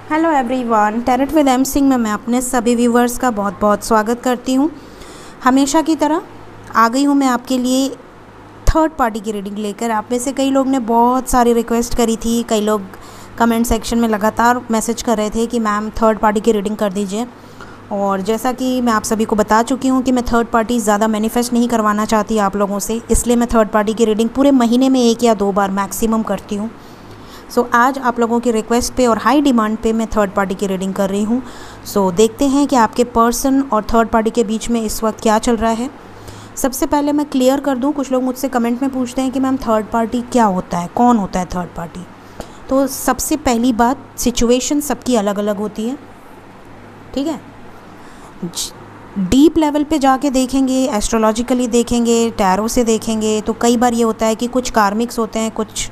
Hello everyone, tarot with M Singh में मैं अपने सभी व्यूवर्स का बहुत बहुत स्वागत करती हूँ। हमेशा की तरह आ गई हूँ मैं आपके लिए थर्ड पार्टी की रीडिंग लेकर। आप में से कई लोग ने बहुत सारी रिक्वेस्ट करी थी, कई लोग कमेंट सेक्शन में लगातार मैसेज कर रहे थे कि मैम थर्ड पार्टी की रीडिंग कर दीजिए। और जैसा कि मैं आप सभी को बता चुकी हूँ कि मैं थर्ड पार्टी ज़्यादा मैनिफेस्ट नहीं करवाना चाहती आप लोगों से, इसलिए मैं थर्ड पार्टी की रीडिंग पूरे महीने में 1 या 2 बार मैक्सिमम करती हूँ। आज आप लोगों की रिक्वेस्ट पे और हाई डिमांड पे मैं थर्ड पार्टी की रीडिंग कर रही हूँ। देखते हैं कि आपके पर्सन और थर्ड पार्टी के बीच में इस वक्त क्या चल रहा है। सबसे पहले मैं क्लियर कर दूँ, कुछ लोग मुझसे कमेंट में पूछते हैं कि मैम थर्ड पार्टी क्या होता है, कौन होता है थर्ड पार्टी। तो सबसे पहली बात, सिचुएशन सबकी अलग अलग होती है, ठीक है। डीप लेवल पे जाके देखेंगे, एस्ट्रोलॉजिकली देखेंगे, टैरो से देखेंगे, तो कई बार ये होता है कि कुछ कार्मिक्स होते हैं, कुछ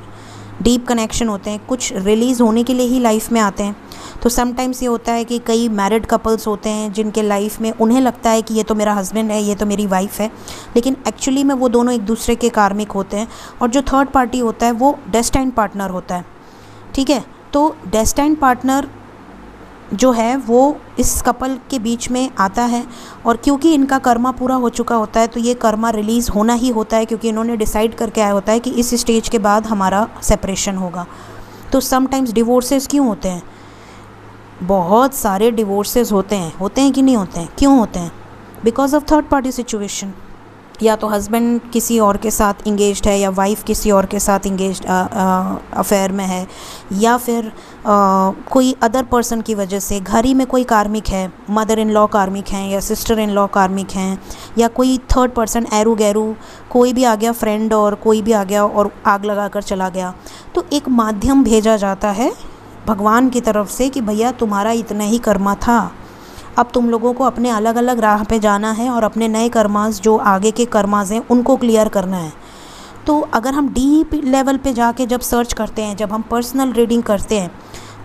डीप कनेक्शन होते हैं, कुछ रिलीज़ होने के लिए ही लाइफ में आते हैं। तो समटाइम्स ये होता है कि कई मैरिड कपल्स होते हैं जिनके लाइफ में उन्हें लगता है कि ये तो मेरा हस्बैंड है, ये तो मेरी वाइफ है, लेकिन एक्चुअली में वो दोनों एक दूसरे के कार्मिक होते हैं। और जो थर्ड पार्टी होता है वो डेस्टाइन्ड पार्टनर होता है, ठीक है। तो डेस्टाइन्ड पार्टनर जो है वो इस कपल के बीच में आता है, और क्योंकि इनका कर्मा पूरा हो चुका होता है तो ये कर्मा रिलीज़ होना ही होता है, क्योंकि इन्होंने डिसाइड करके आया होता है कि इस स्टेज के बाद हमारा सेपरेशन होगा। तो समटाइम्स डिवोर्सेस क्यों होते हैं? बहुत सारे डिवोर्सेस होते हैं कि नहीं होते हैं? क्यों होते हैं? Because of third party situation. या तो हस्बैंड किसी और के साथ इंगेज्ड है, या वाइफ किसी और के साथ इंगेज्ड अफेयर में है, या फिर कोई अदर पर्सन की वजह से घर ही में कोई कार्मिक है, मदर इन लॉ कार्मिक हैं या सिस्टर इन लॉ कार्मिक हैं, या कोई थर्ड पर्सन एरू गैरू कोई भी आ गया, फ्रेंड और कोई भी आ गया और आग लगा कर चला गया। तो एक माध्यम भेजा जाता है भगवान की तरफ से कि भैया तुम्हारा इतना ही कर्मा था, अब तुम लोगों को अपने अलग अलग राह पे जाना है और अपने नए कर्मास जो आगे के कर्मास हैं उनको क्लियर करना है। तो अगर हम डीप लेवल पे जाके जब सर्च करते हैं, जब हम पर्सनल रीडिंग करते हैं,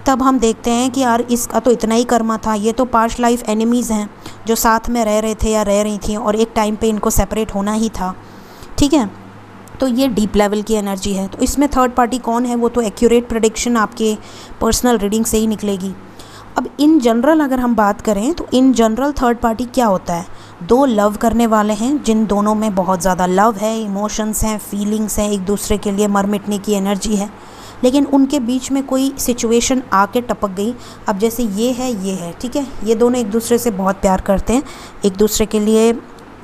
तब हम देखते हैं कि यार इसका तो इतना ही कर्मा था, ये तो पास्ट लाइफ एनिमीज़ हैं जो साथ में रह रहे थे या रह रही थी और एक टाइम पे इनको सेपरेट होना ही था, ठीक है। तो ये डीप लेवल की एनर्जी है। तो इसमें थर्ड पार्टी कौन है वो तो एक्यूरेट प्रेडिक्शन आपके पर्सनल रीडिंग से ही निकलेगी। अब इन जनरल अगर हम बात करें तो इन जनरल थर्ड पार्टी क्या होता है? 2 लव करने वाले हैं जिन दोनों में बहुत ज़्यादा लव है, इमोशंस हैं, फीलिंग्स हैं, एक दूसरे के लिए मर मिटने की एनर्जी है, लेकिन उनके बीच में कोई सिचुएशन आके टपक गई। अब जैसे ये है, ठीक है, ये दोनों एक दूसरे से बहुत प्यार करते हैं, एक दूसरे के लिए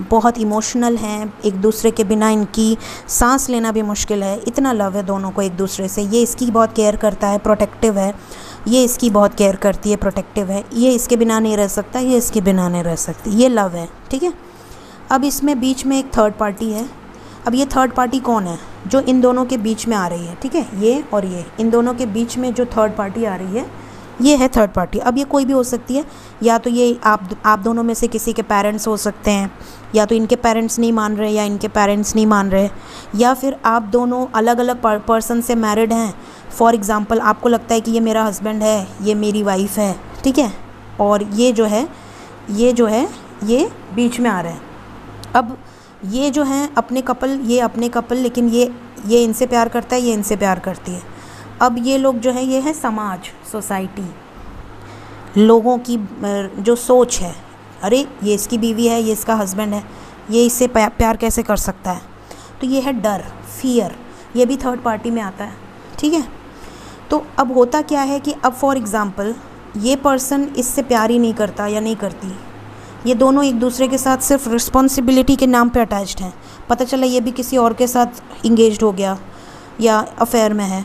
बहुत इमोशनल हैं, एक दूसरे के बिना इनकी सांस लेना भी मुश्किल है, इतना लव है दोनों को एक दूसरे से। ये इसकी बहुत केयर करता है, प्रोटेक्टिव है, ये इसकी बहुत केयर करती है, प्रोटेक्टिव है, ये इसके बिना नहीं रह सकता, ये इसके बिना नहीं रह सकती, ये लव है, ठीक है। अब इसमें बीच में एक थर्ड पार्टी है। अब ये थर्ड पार्टी कौन है? जो इन दोनों के बीच में आ रही है, ठीक है, ये और ये, इन दोनों के बीच में जो थर्ड पार्टी आ रही है ये है थर्ड पार्टी। अब ये कोई भी हो सकती है, या तो ये आप दोनों में से किसी के पेरेंट्स हो सकते हैं, या तो इनके पेरेंट्स नहीं मान रहे या इनके पेरेंट्स नहीं मान रहे, या फिर आप दोनों अलग अलग पर्सन से मैरिड हैं। फॉर एग्ज़ाम्पल आपको लगता है कि ये मेरा हस्बैंड है, ये मेरी वाइफ है, ठीक है, और ये जो है ये बीच में आ रहा है। अब ये जो हैं अपने कपल, लेकिन ये इनसे प्यार करता है, ये इनसे प्यार करती है। अब ये लोग जो है, ये है समाज, सोसाइटी, लोगों की जो सोच है, अरे ये इसकी बीवी है, ये इसका हस्बैंड है, ये इससे प्यार कैसे कर सकता है। तो ये है डर, फियर, ये भी थर्ड पार्टी में आता है, ठीक है। तो अब होता क्या है कि अब फॉर एग्ज़ाम्पल ये पर्सन इससे प्यार ही नहीं करता या नहीं करती, ये दोनों एक दूसरे के साथ सिर्फ रिस्पॉन्सिबिलिटी के नाम पे अटैच्ड हैं, पता चला ये भी किसी और के साथ इंगेज्ड हो गया या अफेयर में है।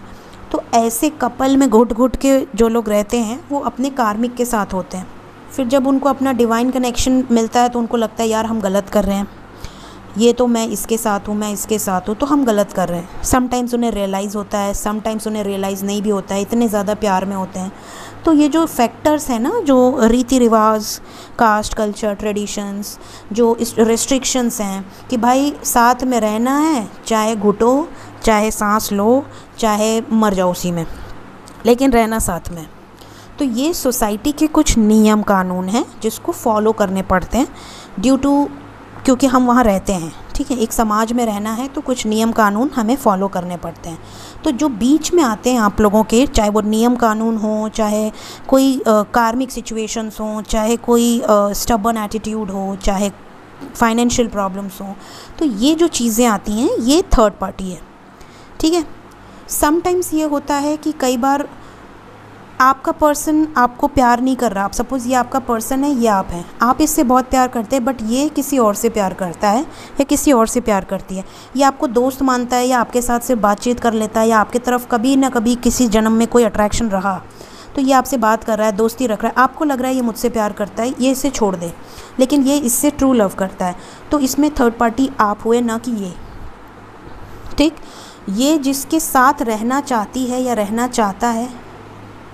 तो ऐसे कपल में घुट घुट के जो लोग रहते हैं वो अपने कार्मिक के साथ होते हैं। फिर जब उनको अपना डिवाइन कनेक्शन मिलता है तो उनको लगता है यार हम गलत कर रहे हैं, ये तो मैं इसके साथ हूँ, मैं इसके साथ हूँ, तो हम गलत कर रहे हैं। समटाइम्स उन्हें रियलाइज़ होता है, समटाइम्स उन्हें रियलाइज़ नहीं भी होता है, इतने ज़्यादा प्यार में होते हैं। तो ये जो फैक्टर्स हैं ना, जो रीति रिवाज, कास्ट, कल्चर, ट्रेडिशंस, जो रिस्ट्रिक्शंस हैं कि भाई साथ में रहना है, चाहे घुटो, चाहे सांस लो, चाहे मर जाओ उसी में, लेकिन रहना साथ में। तो ये सोसाइटी के कुछ नियम कानून हैं जिसको फॉलो करने पड़ते हैं क्योंकि हम वहाँ रहते हैं, ठीक है, एक समाज में रहना है तो कुछ नियम कानून हमें फॉलो करने पड़ते हैं। तो जो बीच में आते हैं आप लोगों के, चाहे वो नियम कानून हो, चाहे कोई कार्मिक सिचुएशंस हो, चाहे कोई स्टबर्न एटीट्यूड हो, चाहे फाइनेंशियल प्रॉब्लम्स हो, तो ये जो चीज़ें आती हैं ये थर्ड पार्टी है। ठीक है, समटाइम्स ये होता है कि कई बार आपका पर्सन आपको प्यार नहीं कर रहा। आप सपोज़ ये आपका पर्सन है, ये आप हैं, आप इससे बहुत प्यार करते हैं, बट ये किसी और से प्यार करता है या किसी और से प्यार करती है। ये आपको दोस्त मानता है या आपके साथ सिर्फ बातचीत कर लेता है, या आपकी तरफ कभी ना कभी किसी जन्म में कोई अट्रैक्शन रहा, तो ये आपसे बात कर रहा है, दोस्ती रख रहा है, आपको लग रहा है ये मुझसे प्यार करता है, ये इसे छोड़ दे, लेकिन ये इससे ट्रू लव करता है। तो इसमें थर्ड पार्टी आप हुए, ना कि ये। ठीक, ये जिसके साथ रहना चाहती है या रहना चाहता है,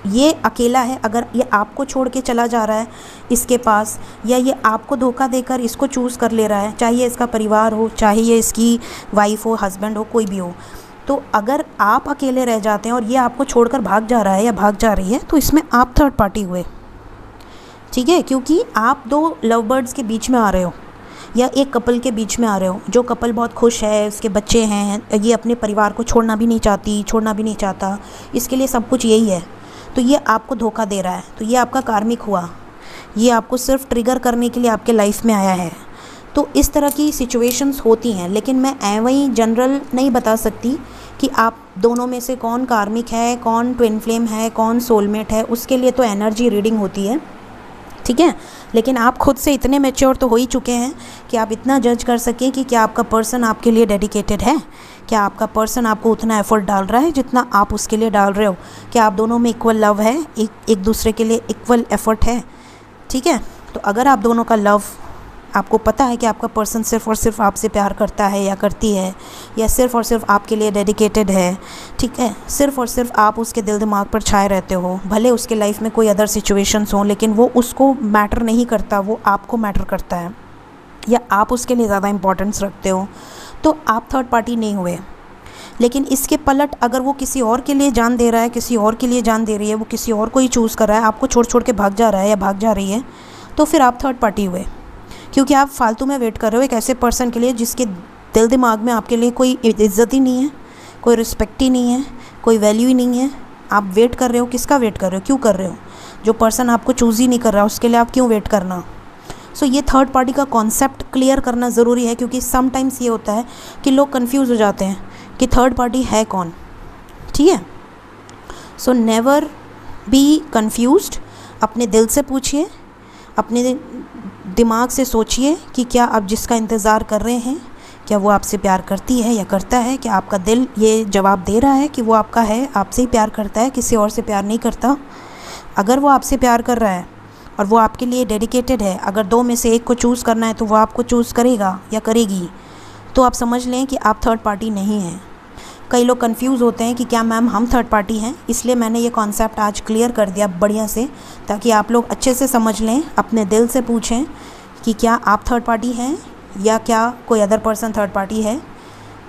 ये अकेला है। अगर ये आपको छोड़ के चला जा रहा है इसके पास, या ये आपको धोखा देकर इसको चूज़ कर ले रहा है, चाहे ये इसका परिवार हो, चाहे ये इसकी वाइफ हो, हस्बैंड हो, कोई भी हो, तो अगर आप अकेले रह जाते हैं और ये आपको छोड़कर भाग जा रहा है या भाग जा रही है, तो इसमें आप थर्ड पार्टी हुए। ठीक है, क्योंकि आप दो लव बर्ड्स के बीच में आ रहे हो या एक कपल के बीच में आ रहे हो। जो कपल बहुत खुश है, उसके बच्चे हैं, ये अपने परिवार को छोड़ना भी नहीं चाहती, छोड़ना भी नहीं चाहता, इसके लिए सब कुछ यही है, तो ये आपको धोखा दे रहा है, तो ये आपका कार्मिक हुआ। ये आपको सिर्फ ट्रिगर करने के लिए आपके लाइफ में आया है। तो इस तरह की सिचुएशंस होती हैं, लेकिन मैं वही जनरल नहीं बता सकती कि आप दोनों में से कौन कार्मिक है, कौन ट्विन फ्लेम है, कौन सोलमेट है। उसके लिए तो एनर्जी रीडिंग होती है, ठीक है। लेकिन आप खुद से इतने मैच्योर तो हो ही चुके हैं कि आप इतना जज कर सकें कि क्या आपका पर्सन आपके लिए डेडिकेटेड है, क्या आपका पर्सन आपको उतना एफर्ट डाल रहा है जितना आप उसके लिए डाल रहे हो, क्या आप दोनों में इक्वल लव है, एक दूसरे के लिए इक्वल एफर्ट है। ठीक है, तो अगर आप दोनों का लव, आपको पता है कि आपका पर्सन सिर्फ़ और सिर्फ आपसे प्यार करता है या करती है, या सिर्फ़ और सिर्फ आपके लिए डेडिकेटेड है, ठीक है, सिर्फ़ और सिर्फ आप उसके दिल दिमाग पर छाए रहते हो, भले उसके लाइफ में कोई अदर सिचुएशंस हों, लेकिन वो उसको मैटर नहीं करता, वो आपको मैटर करता है, या आप उसके लिए ज़्यादा इंपॉर्टेंस रखते हो, तो आप थर्ड पार्टी नहीं हुए। लेकिन इसके पलट अगर वो किसी और के लिए जान दे रहा है, किसी और के लिए जान दे रही है, वो किसी और को ही चूज़ कर रहा है, आपको छोड़ छोड़ के भाग जा रहा है या भाग जा रही है, तो फिर आप थर्ड पार्टी हुए। क्योंकि आप फालतू में वेट कर रहे हो एक ऐसे पर्सन के लिए जिसके दिल दिमाग में आपके लिए कोई इज्जत ही नहीं है, कोई रिस्पेक्ट ही नहीं है, कोई वैल्यू ही नहीं है। आप वेट कर रहे हो, किसका वेट कर रहे हो, क्यों कर रहे हो? जो पर्सन आपको चूज़ ही नहीं कर रहा उसके लिए आप क्यों वेट करना? सो ये थर्ड पार्टी का कॉन्सेप्ट क्लियर करना ज़रूरी है, क्योंकि समटाइम्स ये होता है कि लोग कंफ्यूज हो जाते हैं कि थर्ड पार्टी है कौन। ठीक है, सो नेवर बी कंफ्यूज्ड। अपने दिल से पूछिए, अपने दिमाग से सोचिए कि क्या आप जिसका इंतज़ार कर रहे हैं, क्या वो आपसे प्यार करती है या करता है? क्या आपका दिल ये जवाब दे रहा है कि वो आपका है, आपसे ही प्यार करता है, किसी और से प्यार नहीं करता? अगर वो आपसे प्यार कर रहा है और वो आपके लिए डेडिकेटेड है, अगर दो में से एक को चूज़ करना है तो वो आपको चूज़ करेगा या करेगी, तो आप समझ लें कि आप थर्ड पार्टी नहीं हैं। कई लोग कंफ्यूज होते हैं कि क्या मैम हम थर्ड पार्टी हैं, इसलिए मैंने ये कॉन्सेप्ट आज क्लियर कर दिया बढ़िया से, ताकि आप लोग अच्छे से समझ लें, अपने दिल से पूछें कि क्या आप थर्ड पार्टी हैं या क्या कोई अदर पर्सन थर्ड पार्टी है।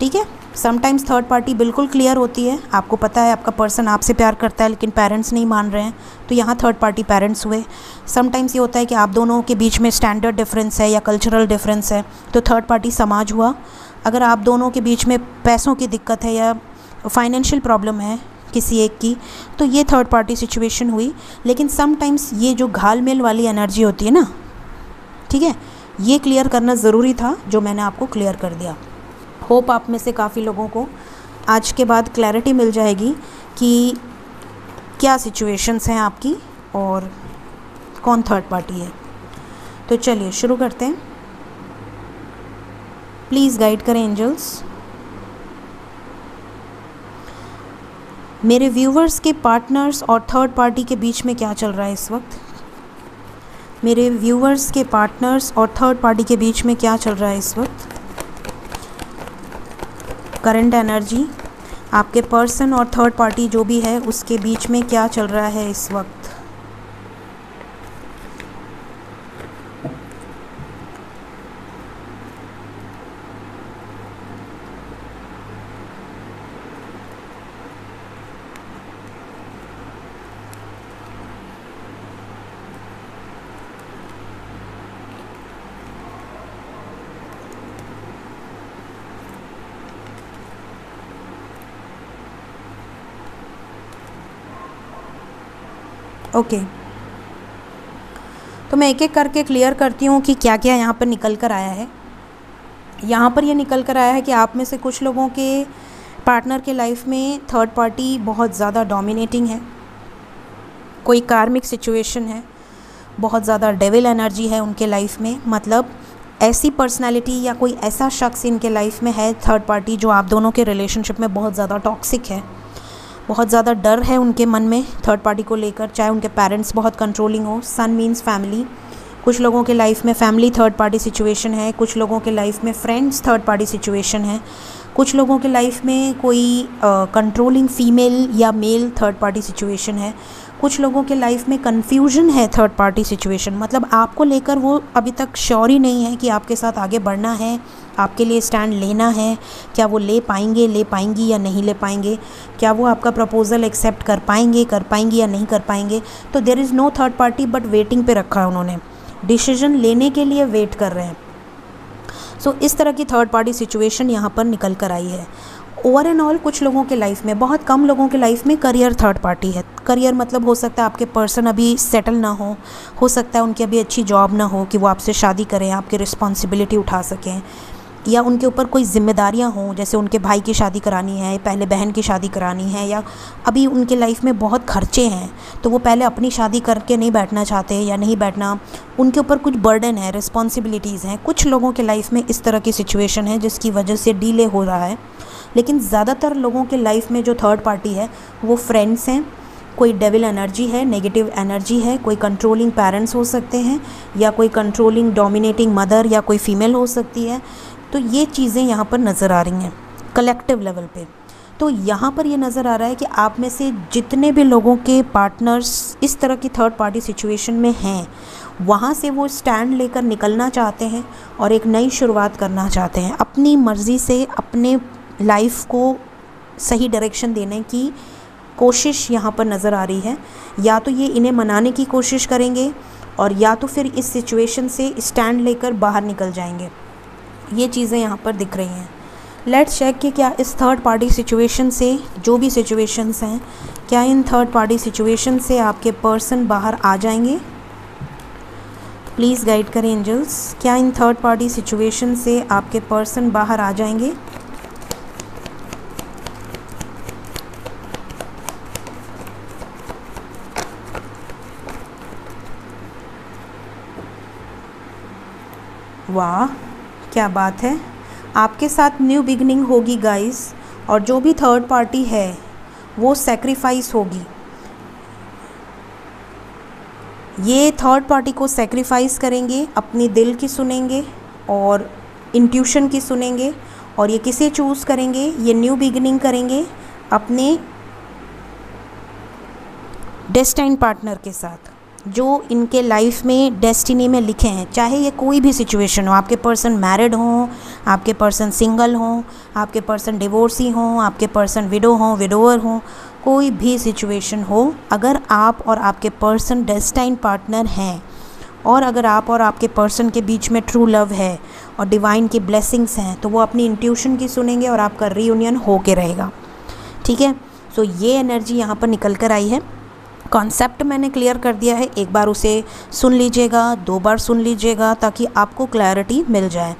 ठीक है, समटाइम्स थर्ड पार्टी बिल्कुल क्लियर होती है, आपको पता है आपका पर्सन आपसे प्यार करता है लेकिन पेरेंट्स नहीं मान रहे हैं, तो यहाँ थर्ड पार्टी पेरेंट्स हुए। समटाइम्स ये होता है कि आप दोनों के बीच में स्टैंडर्ड डिफरेंस है या कल्चरल डिफरेंस है, तो थर्ड पार्टी समाज हुआ। अगर आप दोनों के बीच में पैसों की दिक्कत है या फाइनेंशियल प्रॉब्लम है किसी एक की, तो ये थर्ड पार्टी सिचुएशन हुई। लेकिन समटाइम्स ये जो घाल-मेल वाली एनर्जी होती है ना, ठीक है, ये क्लियर करना ज़रूरी था, जो मैंने आपको क्लियर कर दिया। होप आप में से काफ़ी लोगों को आज के बाद क्लैरिटी मिल जाएगी कि क्या सिचुएशंस हैं आपकी और कौन थर्ड पार्टी है। तो चलिए शुरू करते हैं। प्लीज़ गाइड करें एंजल्स। मेरे व्यूवर्स के पार्टनर्स और थर्ड पार्टी के बीच में क्या चल रहा है इस वक्त? मेरे व्यूवर्स के पार्टनर्स और थर्ड पार्टी के बीच में क्या चल रहा है इस वक्त? करंट एनर्जी, आपके पर्सन और थर्ड पार्टी जो भी है उसके बीच में क्या चल रहा है इस वक्त? ओके, तो मैं एक एक करके क्लियर करती हूँ कि क्या क्या यहाँ पर निकल कर आया है। यहाँ पर ये निकल कर आया है कि आप में से कुछ लोगों के पार्टनर के लाइफ में थर्ड पार्टी बहुत ज़्यादा डोमिनेटिंग है, कोई कार्मिक सिचुएशन है, बहुत ज़्यादा डेविल एनर्जी है उनके लाइफ में। मतलब ऐसी पर्सनालिटी या कोई ऐसा शख्स इनके लाइफ में है थर्ड पार्टी जो आप दोनों के रिलेशनशिप में बहुत ज़्यादा टॉक्सिक है, बहुत ज़्यादा डर है उनके मन में थर्ड पार्टी को लेकर, चाहे उनके पेरेंट्स बहुत कंट्रोलिंग हो। सन मीन्स फैमिली, कुछ लोगों के लाइफ में फैमिली थर्ड पार्टी सिचुएशन है, कुछ लोगों के लाइफ में फ्रेंड्स थर्ड पार्टी सिचुएशन है, कुछ लोगों के लाइफ में कोई कंट्रोलिंग फीमेल या मेल थर्ड पार्टी सिचुएशन है, कुछ लोगों के लाइफ में कन्फ्यूजन है थर्ड पार्टी सिचुएशन। मतलब आपको लेकर वो अभी तक श्योर ही नहीं है कि आपके साथ आगे बढ़ना है, आपके लिए स्टैंड लेना है, क्या वो ले पाएंगी या नहीं ले पाएंगे, क्या वो आपका प्रपोज़ल एक्सेप्ट कर पाएंगी या नहीं कर पाएंगे। तो there is no third party, but waiting पे रखा है उन्होंने, डिसीजन लेने के लिए वेट कर रहे हैं। सो इस तरह की थर्ड पार्टी सिचुएशन यहाँ पर निकल कर आई है। ओवर एंड ऑल कुछ लोगों के लाइफ में, बहुत कम लोगों के लाइफ में करियर थर्ड पार्टी है। करियर मतलब हो सकता है आपके पर्सन अभी सेटल ना हो सकता है उनकी अभी अच्छी जॉब ना हो कि वो आपसे शादी करें, आपकी रिस्पॉन्सिबिलिटी उठा सकें, या उनके ऊपर कोई जिम्मेदारियां हों, जैसे उनके भाई की शादी करानी है, पहले बहन की शादी करानी है, या अभी उनके लाइफ में बहुत खर्चे हैं तो वो पहले अपनी शादी करके नहीं बैठना चाहते या नहीं बैठना, उनके ऊपर कुछ बर्डन है, रिस्पॉन्सिबिलिटीज़ हैं। कुछ लोगों के लाइफ में इस तरह की सिचुएशन है जिसकी वजह से डिले हो रहा है। लेकिन ज़्यादातर लोगों के लाइफ में जो थर्ड पार्टी है वो फ्रेंड्स हैं, कोई डेविल एनर्जी है, नेगेटिव एनर्जी है, कोई कंट्रोलिंग पेरेंट्स हो सकते हैं, या कोई कंट्रोलिंग डोमिनेटिंग मदर या कोई फीमेल हो सकती है। तो ये चीज़ें यहाँ पर नज़र आ रही हैं कलेक्टिव लेवल पे। तो यहाँ पर ये नज़र आ रहा है कि आप में से जितने भी लोगों के पार्टनर्स इस तरह की थर्ड पार्टी सिचुएशन में हैं, वहाँ से वो स्टैंड लेकर निकलना चाहते हैं और एक नई शुरुआत करना चाहते हैं, अपनी मर्ज़ी से अपने लाइफ को सही डायरेक्शन देने की कोशिश यहाँ पर नज़र आ रही है। या तो ये इन्हें मनाने की कोशिश करेंगे और या तो फिर इस सिचुएशन से स्टैंड लेकर बाहर निकल जाएंगे। ये चीज़ें यहाँ पर दिख रही हैं। लेट्स चेक कि क्या इस थर्ड पार्टी सिचुएशन से, जो भी सिचुएशंस हैं, क्या इन थर्ड पार्टी सिचुएशन से आपके पर्सन बाहर आ जाएंगे। प्लीज़ गाइड करें एंजल्स, क्या इन थर्ड पार्टी सिचुएशन से आपके पर्सन बाहर आ जाएंगे। वाह, क्या बात है, आपके साथ न्यू बिगनिंग होगी गाइस। और जो भी थर्ड पार्टी है वो सेक्रीफाइस होगी। ये थर्ड पार्टी को सेक्रीफाइस करेंगे, अपनी दिल की सुनेंगे और इंट्यूशन की सुनेंगे, और ये किसे चूज़ करेंगे, ये न्यू बिगनिंग करेंगे अपने डेस्टाइन पार्टनर के साथ जो इनके लाइफ में डेस्टिनी में लिखे हैं। चाहे ये कोई भी सिचुएशन हो, आपके पर्सन मैरिड हों, आपके पर्सन सिंगल हों, आपके पर्सन डिवोर्सी हों, आपके पर्सन विडो हों, विडोवर हों, कोई भी सिचुएशन हो, अगर आप और आपके पर्सन डेस्टाइन पार्टनर हैं और अगर आप और आपके पर्सन के बीच में ट्रू लव है और डिवाइन की ब्लेसिंग्स हैं, तो वो अपनी इंट्यूशन की सुनेंगे और आपका रीयूनियन हो के रहेगा। ठीक है, सो ये एनर्जी यहाँ पर निकल कर आई है। कॉन्सेप्ट मैंने क्लियर कर दिया है, एक बार उसे सुन लीजिएगा, 2 बार सुन लीजिएगा ताकि आपको क्लैरिटी मिल जाए।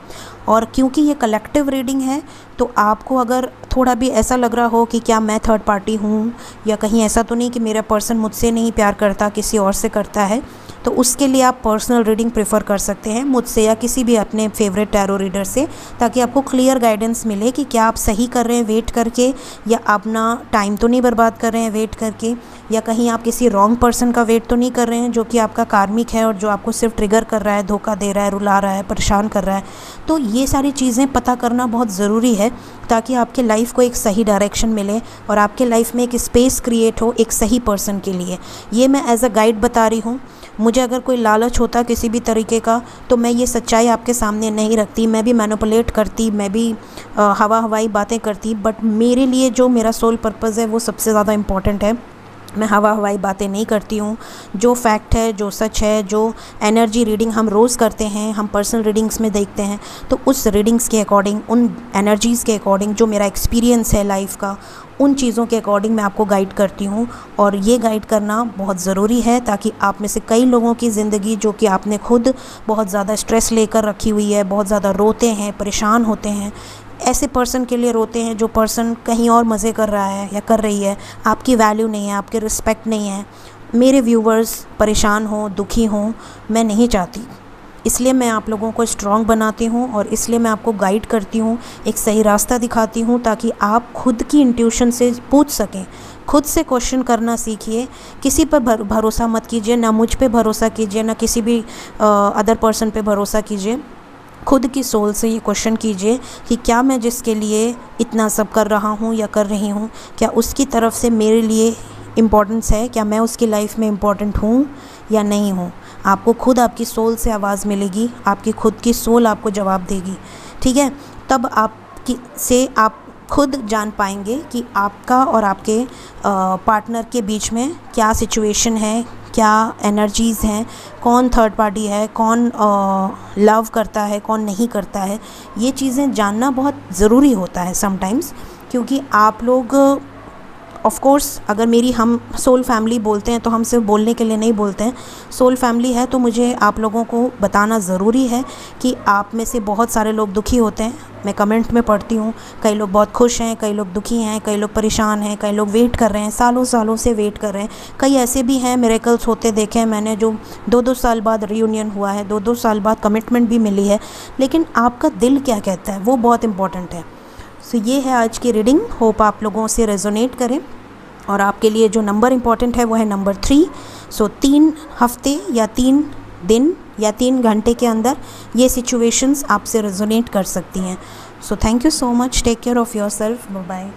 और क्योंकि ये कलेक्टिव रीडिंग है तो आपको अगर थोड़ा भी ऐसा लग रहा हो कि क्या मैं थर्ड पार्टी हूँ, या कहीं ऐसा तो नहीं कि मेरा पर्सन मुझसे नहीं प्यार करता, किसी और से करता है, तो उसके लिए आप पर्सनल रीडिंग प्रेफर कर सकते हैं मुझसे या किसी भी अपने फेवरेट टैरो रीडर से, ताकि आपको क्लियर गाइडेंस मिले कि क्या आप सही कर रहे हैं वेट करके, या अपना टाइम तो नहीं बर्बाद कर रहे हैं वेट करके, या कहीं आप किसी रॉन्ग पर्सन का वेट तो नहीं कर रहे हैं जो कि आपका कार्मिक है और जो आपको सिर्फ ट्रिगर कर रहा है, धोखा दे रहा है, रुला रहा है, परेशान कर रहा है। तो ये सारी चीज़ें पता करना बहुत ज़रूरी है ताकि आपके लाइफ को एक सही डायरेक्शन मिले और आपके लाइफ में एक स्पेस क्रिएट हो एक सही पर्सन के लिए। ये मैं एज अ गाइड बता रही हूँ। मुझे अगर कोई लालच होता किसी भी तरीके का तो मैं ये सच्चाई आपके सामने नहीं रखती, मैं भी मैनिपुलेट करती, मैं भी हवाई बातें करती, बट मेरे लिए जो मेरा सोल पर्पज़ है वो सबसे ज़्यादा इम्पॉर्टेंट है। मैं हवाई बातें नहीं करती हूँ। जो फैक्ट है, जो सच है, जो एनर्जी रीडिंग हम रोज़ करते हैं, हम पर्सनल रीडिंग्स में देखते हैं, तो उस रीडिंग्स के अकॉर्डिंग, उन एनर्जीज़ के अकॉर्डिंग, जो मेरा एक्सपीरियंस है लाइफ का, उन चीज़ों के अकॉर्डिंग मैं आपको गाइड करती हूँ। और ये गाइड करना बहुत ज़रूरी है ताकि आप में से कई लोगों की ज़िंदगी, जो कि आपने खुद बहुत ज़्यादा स्ट्रेस लेकर रखी हुई है, बहुत ज़्यादा रोते हैं, परेशान होते हैं, ऐसे पर्सन के लिए रोते हैं जो पर्सन कहीं और मज़े कर रहा है या कर रही है, आपकी वैल्यू नहीं है, आपकी रिस्पेक्ट नहीं है। मेरे व्यूवर्स परेशान हों, दुखी हों, मैं नहीं चाहती। इसलिए मैं आप लोगों को स्ट्रॉन्ग बनाती हूँ और इसलिए मैं आपको गाइड करती हूँ, एक सही रास्ता दिखाती हूँ, ताकि आप खुद की इंट्यूशन से पूछ सकें। खुद से क्वेश्चन करना सीखिए। किसी पर भरोसा मत कीजिए, ना मुझ पे भरोसा कीजिए, ना किसी भी अदर पर्सन पे भरोसा कीजिए। खुद की सोल से ये क्वेश्चन कीजिए कि क्या मैं जिसके लिए इतना सब कर रहा हूँ या कर रही हूँ, क्या उसकी तरफ से मेरे लिए इम्पोर्टेंस है, क्या मैं उसकी लाइफ में इम्पोर्टेंट हूँ या नहीं हूँ। आपको खुद आपकी सोल से आवाज़ मिलेगी, आपकी खुद की सोल आपको जवाब देगी, ठीक है। तब आप खुद जान पाएंगे कि आपका और आपके पार्टनर के बीच में क्या सिचुएशन है, क्या एनर्जीज़ हैं, कौन थर्ड पार्टी है, कौन लव करता है, कौन नहीं करता है। ये चीज़ें जानना बहुत ज़रूरी होता है समटाइम्स, क्योंकि आप लोग ऑफ़ कोर्स, अगर मेरी हम सोल फैमिली बोलते हैं तो हम सिर्फ बोलने के लिए नहीं बोलते हैं। सोल फैमिली है तो मुझे आप लोगों को बताना ज़रूरी है कि आप में से बहुत सारे लोग दुखी होते हैं। मैं कमेंट में पढ़ती हूँ, कई लोग बहुत खुश हैं, कई लोग दुखी हैं, कई लोग परेशान हैं, कई लोग वेट कर रहे हैं, सालों सालों से वेट कर रहे हैं। कई ऐसे भी हैं, मिरेकल्स होते देखे हैं मैंने, जो 2-2 साल बाद रियूनियन हुआ है, 2-2 साल बाद कमिटमेंट भी मिली है। लेकिन आपका दिल क्या कहता है, वो बहुत इंपॉर्टेंट है। सो ये है आज की रीडिंग। होप आप लोगों से रेजोनेट करें। और आपके लिए जो नंबर इम्पॉर्टेंट है वो है नंबर 3। सो 3 हफ्ते या 3 दिन या 3 घंटे के अंदर ये सिचुएशंस आपसे रेजोनेट कर सकती हैं। So thank you so much. Take care of yourself. Bye bye.